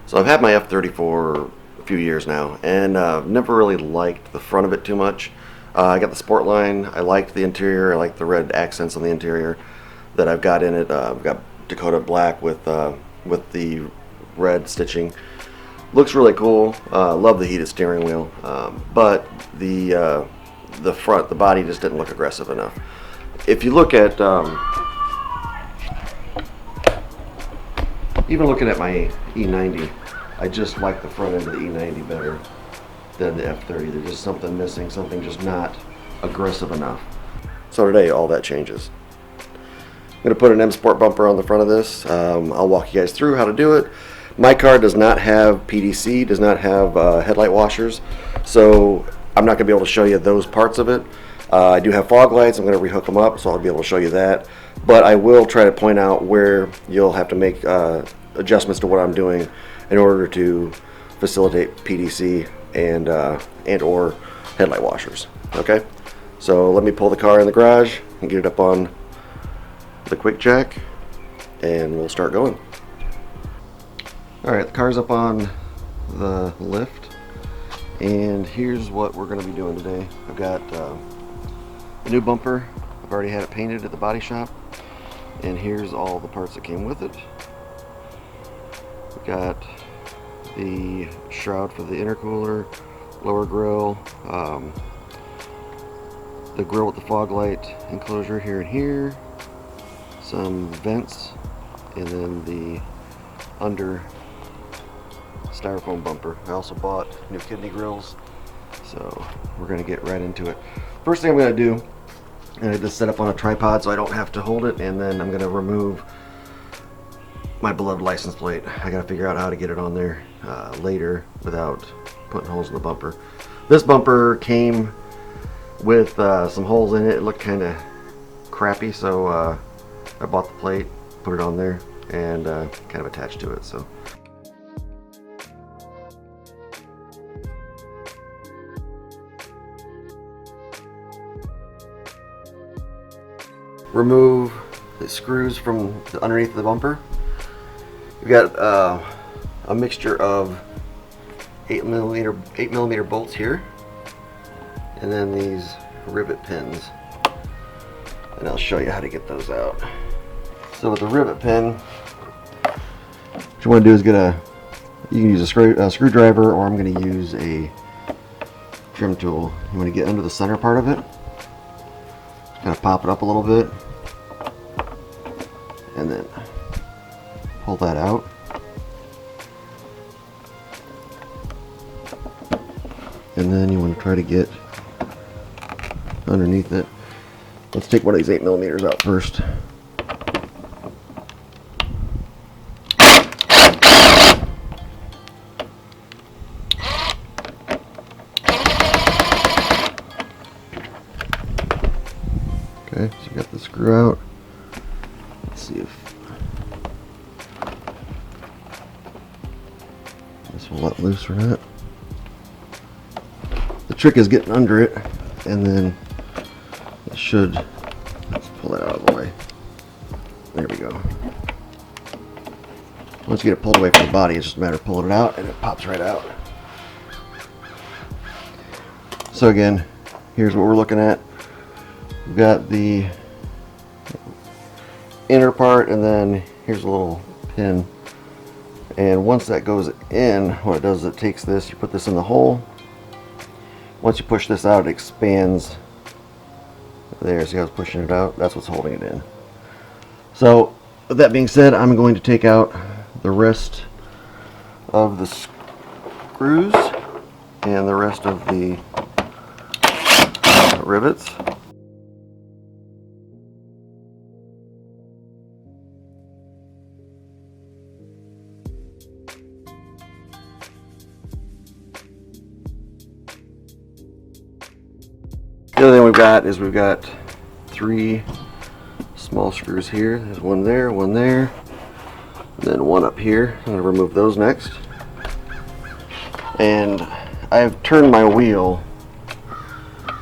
So I've had my F30 for a few years now, and never really liked the front of it too much. I got the sport line. I liked the interior. I like the red accents on the interior that I've got in it. I've got Dakota black with the red stitching. Looks really cool. Love the heated steering wheel, but the front, the body just didn't look aggressive enough. If you look at even looking at my E90, I just like the front end of the E90 better than the F30. There's just something missing, something just not aggressive enough. So today, all that changes. I'm going to put an M Sport bumper on the front of this. I'll walk you guys through how to do it. My car does not have PDC, does not have headlight washers, so I'm not going to be able to show you those parts of it. I do have fog lights. I'm going to rehook them up, so I'll be able to show you that. But I will try to point out where you'll have to make adjustments to what I'm doing in order to facilitate PDC and or headlight washers. Okay, so let me pull the car in the garage and get it up on the QuickJack, and we'll start going. All right, the car's up on the lift, and here's what we're going to be doing today. I've got a new bumper. I've already had it painted at the body shop, and here's all the parts that came with it. We've got the shroud for the intercooler, lower grill, the grill with the fog light enclosure here and here, some vents, and then the under styrofoam bumper. I also bought new kidney grills, so we're going to get right into it. First thing I'm going to do, I'm going to just set up on a tripod so I don't have to hold it, and then I'm going to remove my beloved license plate. I got to figure out how to get it on there later without putting holes in the bumper. This bumper came with some holes in it. It looked kind of crappy, so I bought the plate, put it on there, and kind of attached to it. So remove the screws from underneath the bumper. We've got a mixture of 8mm bolts here, and then these rivet pins, and I'll show you how to get those out. So with the rivet pin, what you want to do is you can use a screwdriver, or I'm going to use a trim tool. You want to get under the center part of it, kind of pop it up a little bit, and then pull that out. And then you want to try to get underneath it. Let's take one of these 8mm out first. Okay, so you got the screw out. Let's see if this will let loose or not. The trick is getting under it, and then it should, let's pull it out of the way. There we go. Once you get it pulled away from the body, it's just a matter of pulling it out, and it pops right out. So again, here's what we're looking at. We've got the inner part, and then here's a little pin. And once that goes in, what it does is it takes this, you put this in the hole. Once you push this out, it expands. There, see how it's pushing it out? That's what's holding it in. So, with that being said, I'm going to take out the rest of the screws and the rest of the rivets. The other thing we've got 3 small screws here. There's one there, and then one up here. I'm going to remove those next. And I've turned my wheel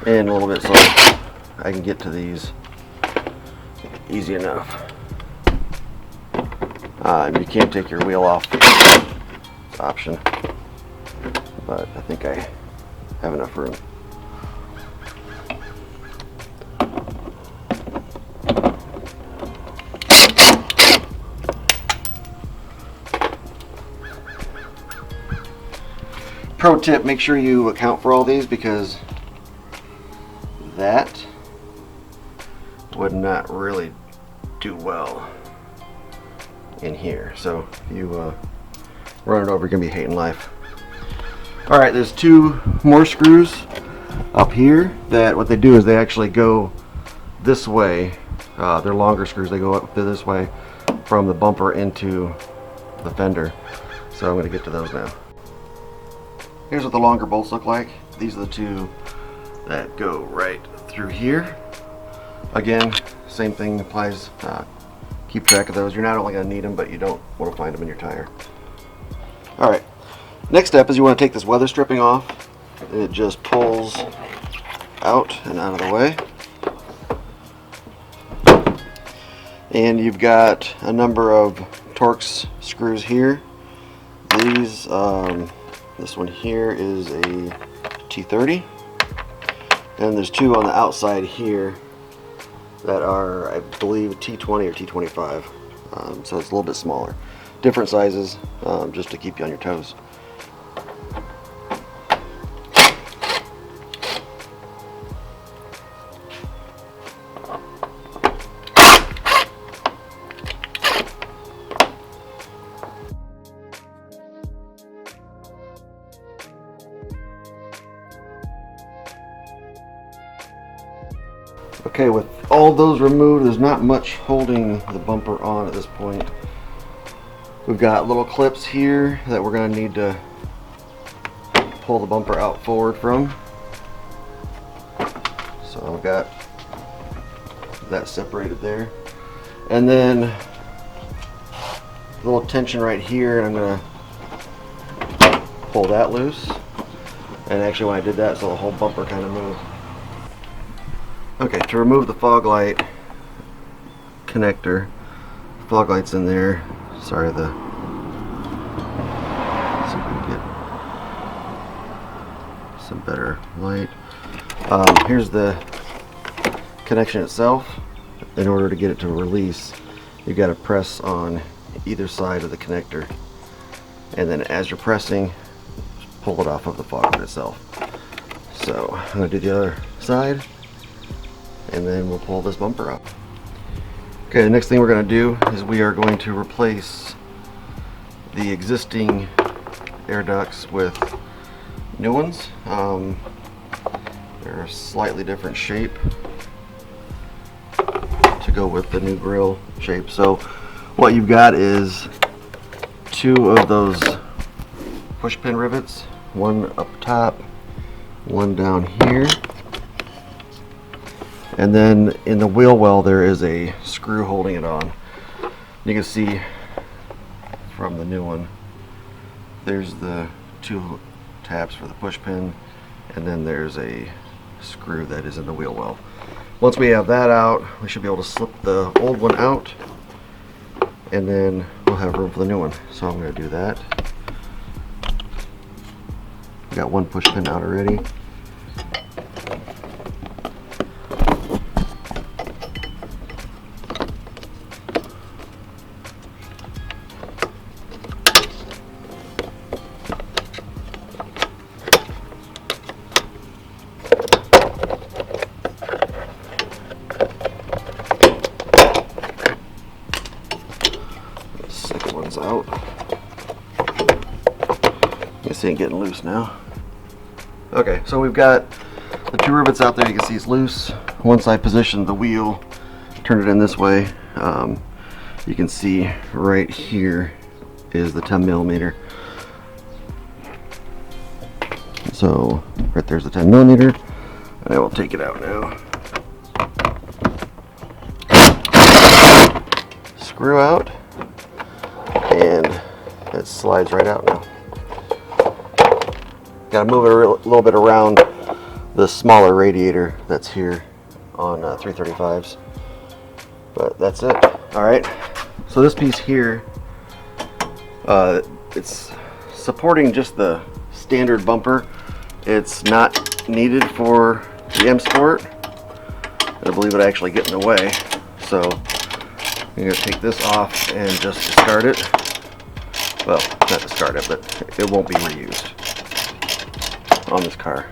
in a little bit so I can get to these easy enough. You can't take your wheel off option, but I think I have enough room. Pro tip, make sure you account for all these, because that would not really do well in here. So if you run it over, you're gonna be hating life. All right, there's two more screws up here that what they do is they actually go this way. They're longer screws. They go up this way from the bumper into the fender. So I'm gonna get to those now. Here's what the longer bolts look like. These are the two that go right through here. Again, same thing applies. Keep track of those. You're not only going to need them, but you don't want to find them in your tire. All right. Next step is you want to take this weather stripping off. And it just pulls out and out of the way. And you've got a number of Torx screws here. These, this one here is a T30. And there's two on the outside here that are, I believe, T20 or T25. So it's a little bit smaller. Different sizes, just to keep you on your toes. Okay, with all those removed, there's not much holding the bumper on at this point. We've got little clips here that we're going to need to pull the bumper out forward from. So I've got that separated there. And then a little tension right here, and I'm going to pull that loose. And actually when I did that, so the whole bumper kind of moved. Okay, to remove the fog light connector, fog light's in there. Sorry, let's see if we can get some better light. Here's the connection itself. In order to get it to release, you've got to press on either side of the connector, and then as you're pressing, pull it off of the fog light itself. So I'm going to do the other side, and then we'll pull this bumper out. Okay, the next thing we're going to do is we are going to replace the existing air ducts with new ones. They're a slightly different shape to go with the new grill shape. So what you've got is two of those push pin rivets, one up top, one down here. And then in the wheel well there is a screw holding it on. You can see from the new one, there's the two tabs for the push pin, and then there's a screw that is in the wheel well. Once we have that out, we should be able to slip the old one out, and then we'll have room for the new one. So I'm going to do that. We got one push pin out already. Out. You see it getting loose now. Okay, so we've got the two rivets out there. You can see it's loose. Once I position the wheel, turn it in this way, you can see right here is the 10mm. So right there's the 10mm, and I will take it out now. Screw out. And it slides right out now. Got to move it a little bit around the smaller radiator that's here on 335s. But that's it. Alright, so this piece here, it's supporting just the standard bumper. It's not needed for the M Sport. I believe it actually get in the way. So I'm going to take this off and just discard it. Well, not discard it, but it won't be reused on this car.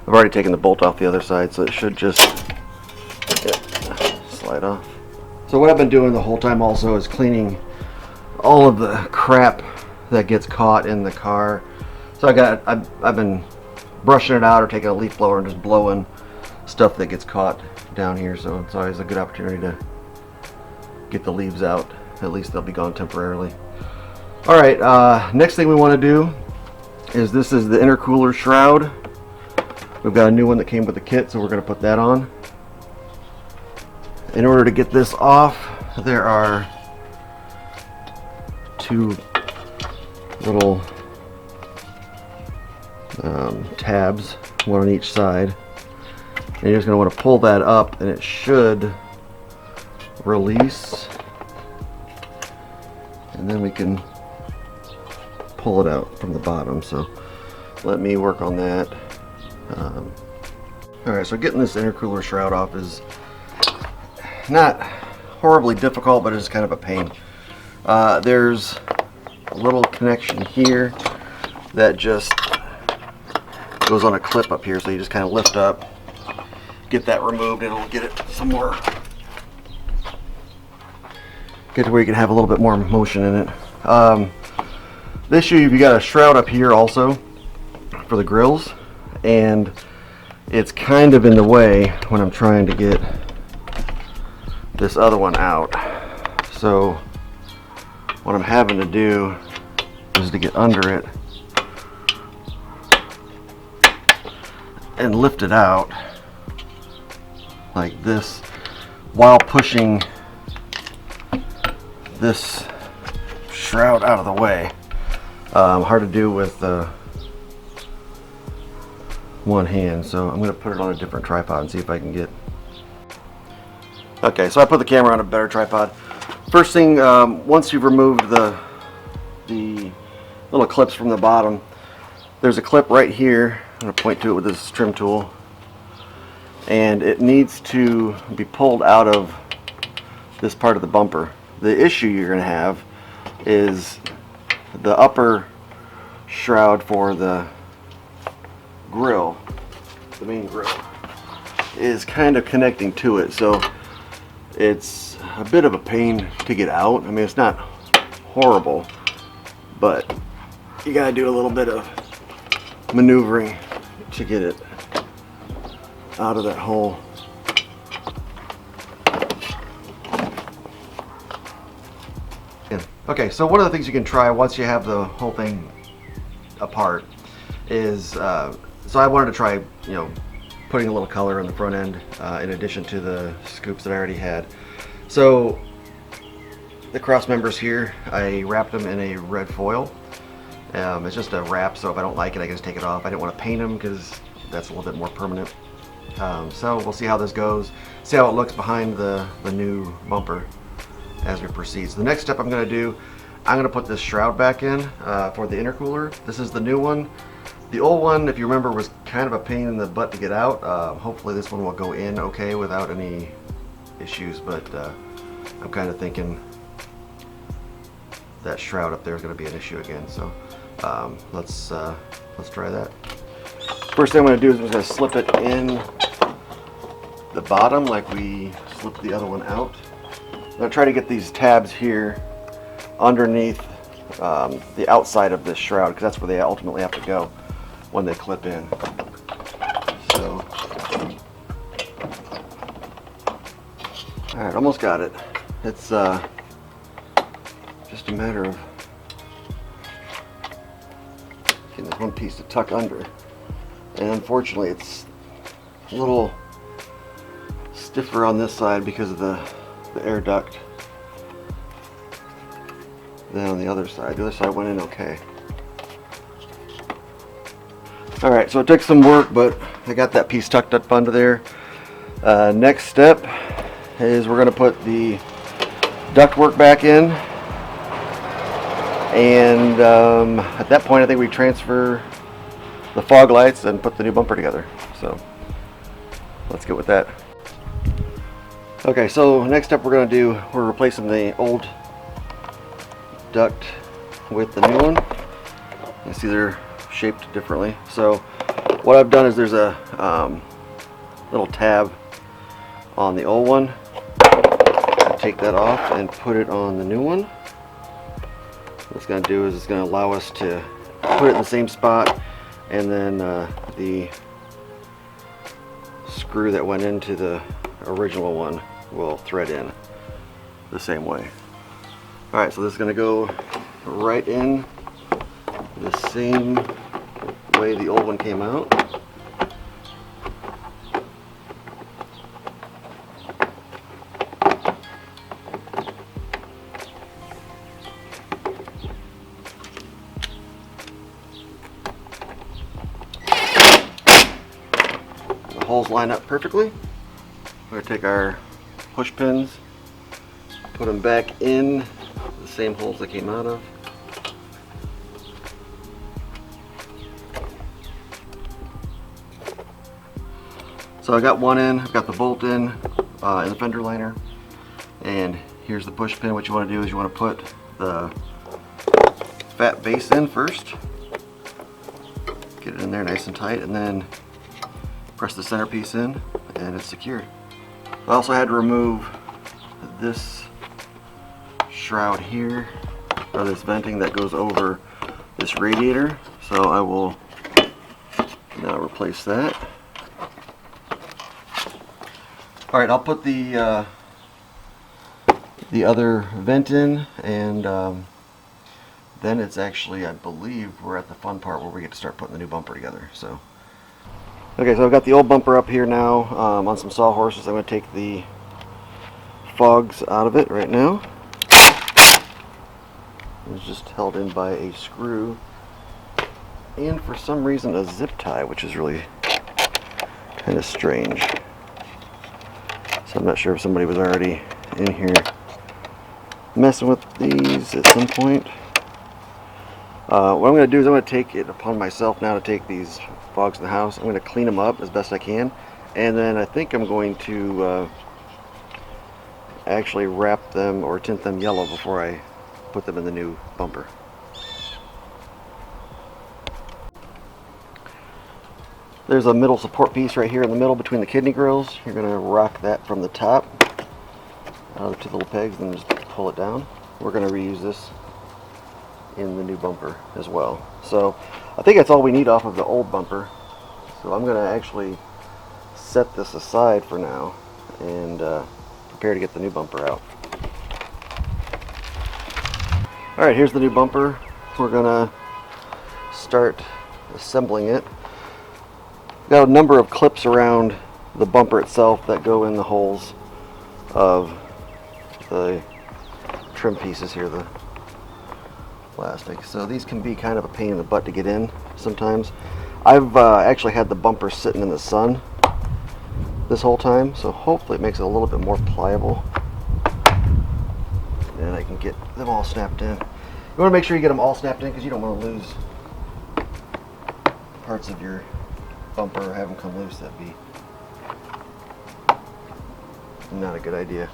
I've already taken the bolt off the other side, so it should just slide off. So what I've been doing the whole time also is cleaning all of the crap that gets caught in the car. So I've been brushing it out or taking a leaf blower and just blowing stuff that gets caught down here. So it's always a good opportunity to get the leaves out. At least they'll be gone temporarily. All right, next thing we want to do is this is the intercooler shroud. We've got a new one that came with the kit, so we're going to put that on. In order to get this off, there are two little tabs, one on each side. And you're just going to want to pull that up, and it should release. And then we can pull it out from the bottom. So let me work on that. Alright, so getting this intercooler shroud off is not horribly difficult, but it's kind of a pain. There's a little connection here that just goes on a clip up here, so you just kind of lift up, get that removed, and it'll get it some more, get to where you can have a little bit more motion in it. The issue, you got a shroud up here also for the grills, and it's kind of in the way when I'm trying to get this other one out. So what I'm having to do is to get under it and lift it out like this while pushing this shroud out of the way. Hard to do with one hand, so I'm going to put it on a different tripod and see if I can get. Okay, so I put the camera on a better tripod. First thing, once you've removed the little clips from the bottom, there's a clip right here. I'm going to point to it with this trim tool, and it needs to be pulled out of this part of the bumper. The issue you're going to have is the upper shroud for the grill, the main grill, is kind of connecting to it, so it's a bit of a pain to get out. I mean, it's not horrible, but you gotta do a little bit of maneuvering to get it out of that hole. Okay, so one of the things you can try once you have the whole thing apart is, so I wanted to try, putting a little color on the front end in addition to the scoops that I already had. So the cross members here, I wrapped them in a red foil. It's just a wrap, so if I don't like it, I can just take it off. I didn't want to paint them because that's a little bit more permanent. So we'll see how this goes, see how it looks behind the new bumper as we proceed. So the next step I'm going to do, I'm going to put this shroud back in for the intercooler. This is the new one. The old one, if you remember, was kind of a pain in the butt to get out. Hopefully this one will go in okay without any issues, but I'm kind of thinking that shroud up there is going to be an issue again. So let's try that. First thing I'm going to do is I'm going to slip it in the bottom like we slipped the other one out. I'm going to try to get these tabs here underneath the outside of this shroud, because that's where they ultimately have to go when they clip in. So, alright, almost got it. It's just a matter of getting this one piece to tuck under. And unfortunately it's a little stiffer on this side because of the air duct than on the other side. The other side went in okay. Alright, so it took some work, but I got that piece tucked up under there. Next step is we're going to put the ductwork back in, and at that point I think we transfer the fog lights and put the new bumper together. So let's get with that. Okay, so next up we're replacing the old duct with the new one. You see they're shaped differently. So what I've done is there's a little tab on the old one. I'll take that off and put it on the new one. What it's going to do is it's going to allow us to put it in the same spot, and then the screw that went into the original one will thread in the same way. Alright, so this is going to go right in the same way the old one came out. The holes line up perfectly. We're going to take our push pins, put them back in the same holes they came out of. So I got one in, I've got the bolt in the fender liner, and here's the push pin. What you want to do is you want to put the fat base in first, get it in there nice and tight, and then press the centerpiece in and it's secured. I also had to remove this shroud here, or this venting that goes over this radiator, so I will now replace that. Alright, I'll put the other vent in, and then it's actually, I believe, we're at the fun part where we get to start putting the new bumper together. So, okay, so I've got the old bumper up here now on some sawhorses. I'm going to take the fogs out of it right now. It's just held in by a screw and for some reason a zip tie, which is really kind of strange. So I'm not sure if somebody was already in here messing with these at some point. What I'm going to do is I'm going to take it upon myself now to take these fogs in the house. I'm going to clean them up as best I can, and then I think I'm going to actually wrap them or tint them yellow before I put them in the new bumper. There's a middle support piece right here in the middle between the kidney grills. You're going to rock that from the top out of the two little pegs and just pull it down. We're going to reuse this in the new bumper as well. So I think that's all we need off of the old bumper. So I'm going to actually set this aside for now and prepare to get the new bumper out. Alright, here's the new bumper. We're going to start assembling it. Got a number of clips around the bumper itself that go in the holes of the trim pieces here, the plastic. So these can be kind of a pain in the butt to get in sometimes. I've actually had the bumper sitting in the sun this whole time, so hopefully it makes it a little bit more pliable and I can get them all snapped in. You want to make sure you get them all snapped in because you don't want to lose parts of your bumper or have them come loose. That'd be not a good idea.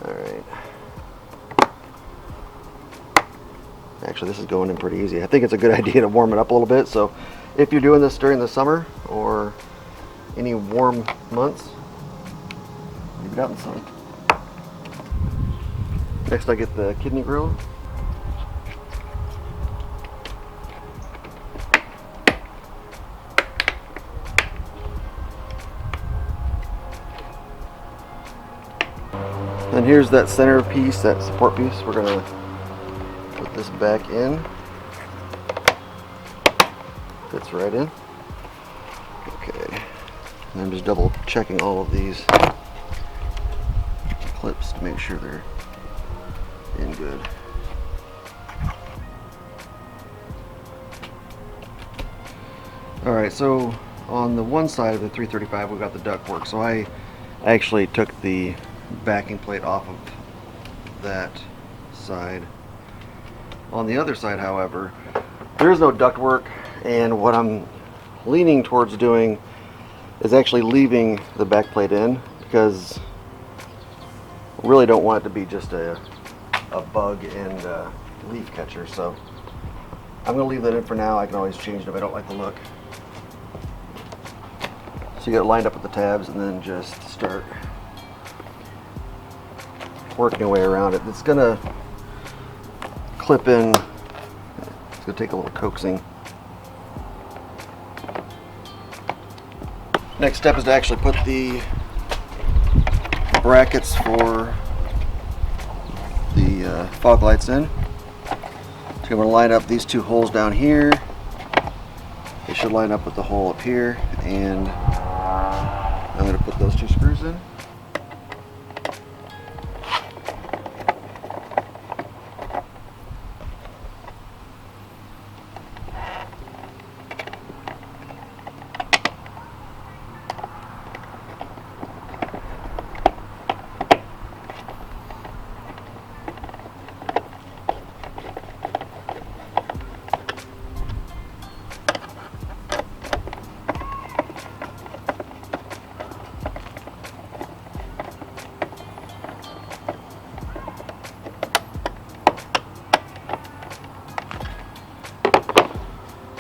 Alright. Actually, this is going in pretty easy. I think it's a good idea to warm it up a little bit. So if you're doing this during the summer or any warm months, leave it out in the sun. Next I get the kidney grill. And here's that center piece, that support piece. We're going to put this back in. Fits right in. Okay. And I'm just double checking all of these clips to make sure they're in good. Alright, so on the one side of the 335 we got the duct work, so I actually took the backing plate off of that side. On the other side, however, there is no duct work, and what I'm leaning towards doing is actually leaving the back plate in, because I really don't want it to be just a bug and leaf catcher. So I'm going to leave that in for now. I can always change it if I don't like the look. So you get it lined up with the tabs and then just start working your way around it. It's going to clip in. It's going to take a little coaxing. Next step is to actually put the brackets for the fog lights in. So I'm going to line up these two holes down here. They should line up with the hole up here, and I'm going to put those two screws in.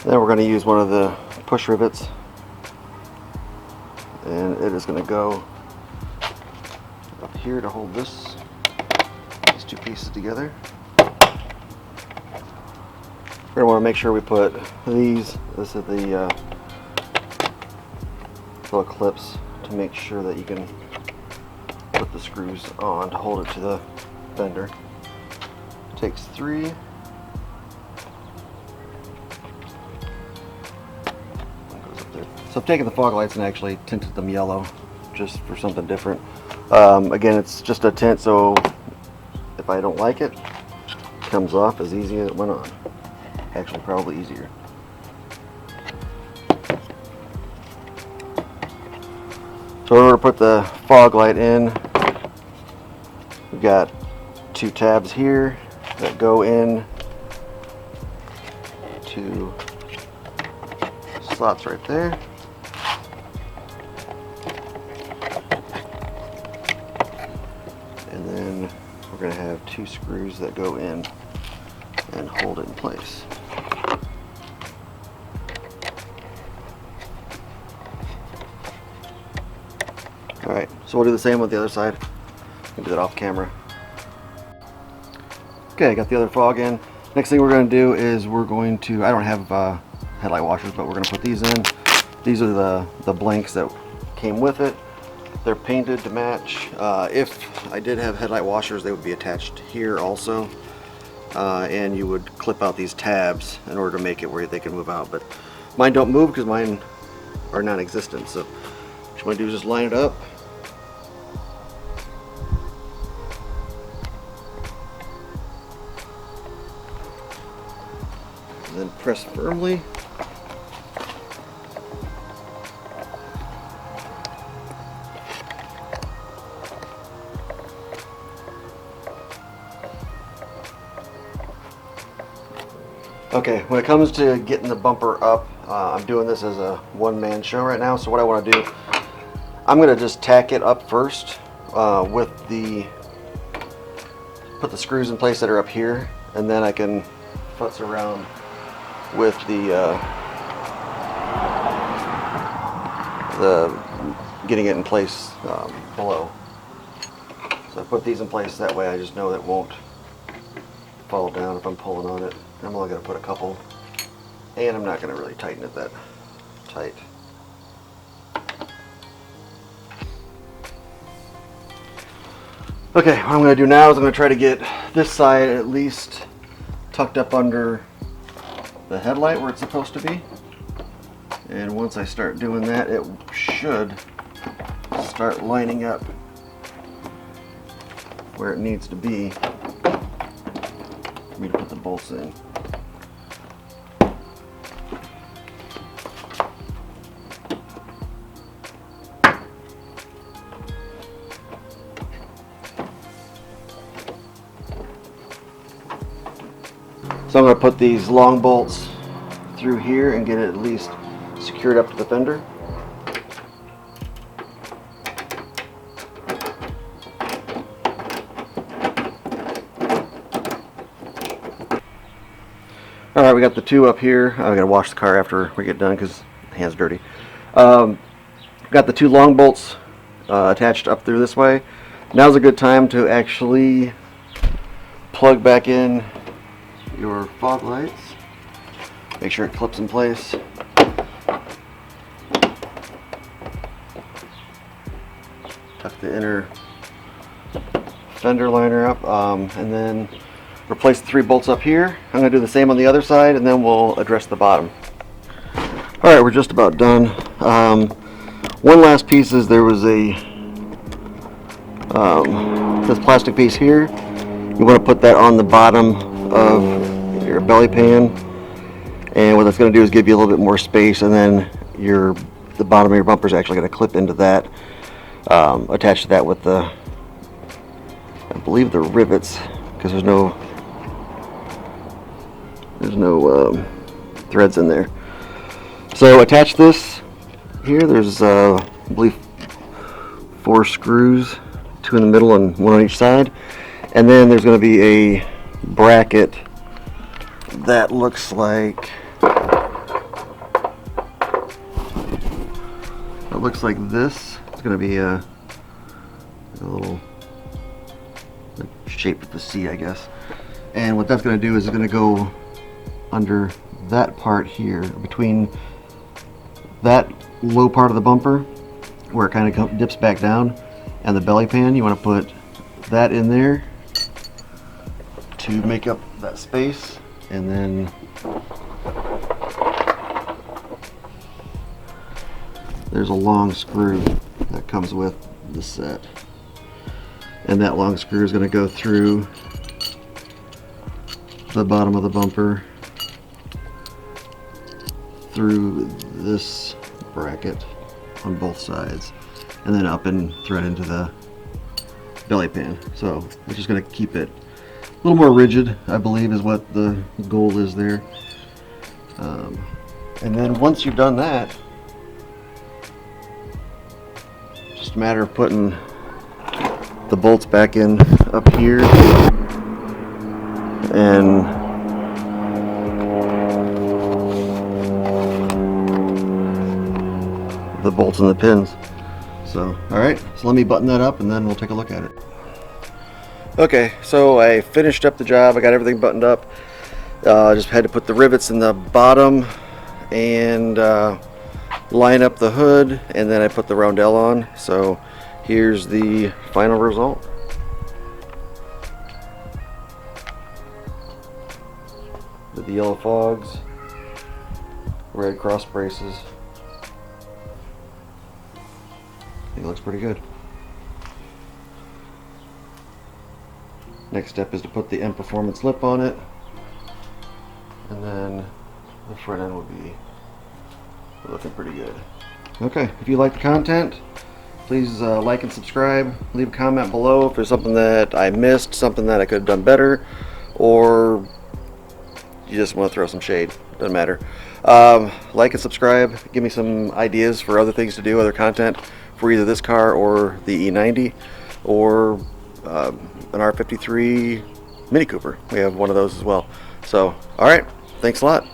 Then we're going to use one of the push rivets, and it is going to go up here to hold these two pieces together. We're going to want to make sure we put this is the little clips to make sure that you can put the screws on to hold it to the fender. Takes 3. So I've taken the fog lights and actually tinted them yellow, just for something different. Again, it's just a tint, so if I don't like it, it comes off as easy as it went on. Actually, probably easier. So in order to put the fog light in, we've got 2 tabs here that go in to slots right there. And then we're going to have 2 screws that go in and hold it in place. Alright, so we'll do the same with the other side. I'll do that off camera. Okay, I got the other fog in. Next thing we're going to do is we're going to, I don't have headlight washers, but we're going to put these in. These are the blanks that came with it. They're painted to match. If I did have headlight washers, they would be attached here also. And you would clip out these tabs in order to make it where they can move out. But mine don't move because mine are non-existent. So what you want to do is just line it up. And then press firmly. Okay, when it comes to getting the bumper up, I'm doing this as a one-man show right now, so what I want to do, I'm going to just tack it up first put the screws in place that are up here, and then I can futz around with the getting it in place below. So I put these in place, that way I just know that it won't fall down if I'm pulling on it. I'm only going to put a couple, and I'm not going to really tighten it that tight. Okay, what I'm going to do now is I'm going to try to get this side at least tucked up under the headlight where it's supposed to be. And once I start doing that, it should start lining up where it needs to be for me to put the bolts in. So I'm going to put these long bolts through here and get it at least secured up to the fender. Alright, we got the two up here. I gotta wash the car after we get done because the hand's dirty. Got the two long bolts attached up through this way. Now's a good time to actually plug back in your fog lights. Make sure it clips in place. Tuck the inner fender liner up, and then replace the three bolts up here. I'm going to do the same on the other side, and then we'll address the bottom. Alright, we're just about done. One last piece is there was this plastic piece here. You want to put that on the bottom of your belly pan, and what that's going to do is give you a little bit more space, and then the bottom of your bumper is actually going to clip into that. Attach to that with I believe the rivets, because there's no threads in there. So attach this here. There's I believe 4 screws, 2 in the middle and 1 on each side, and then there's going to be a bracket that looks like this. It's going to be a little shape of the C, I guess. And what that's going to do is it's going to go under that part here, between that low part of the bumper where it kind of dips back down and the belly pan. You want to put that in there to make up that space, and then there's a long screw that comes with the set, and that long screw is going to go through the bottom of the bumper, through this bracket on both sides, and then up and thread into the belly pan. So we're just going to keep it a little more rigid, I believe, is what the goal is there. And then once you've done that, just a matter of putting the bolts back in up here and the bolts and the pins. So, alright, so let me button that up and then we'll take a look at it. Okay, so I finished up the job. I got everything buttoned up. Just had to put the rivets in the bottom and line up the hood, and then I put the roundel on. So here's the final result. With the yellow fogs, red cross braces. I think it looks pretty good. Next step is to put the M Performance lip on it, and then the front end will be looking pretty good. Okay, if you like the content, please like and subscribe. Leave a comment below if there's something that I missed, something that I could have done better, or you just want to throw some shade. Doesn't matter. Like and subscribe. Give me some ideas for other things to do, other content for either this car or the E90, or an R53 Mini Cooper. We have one of those as well. So, alright, thanks a lot.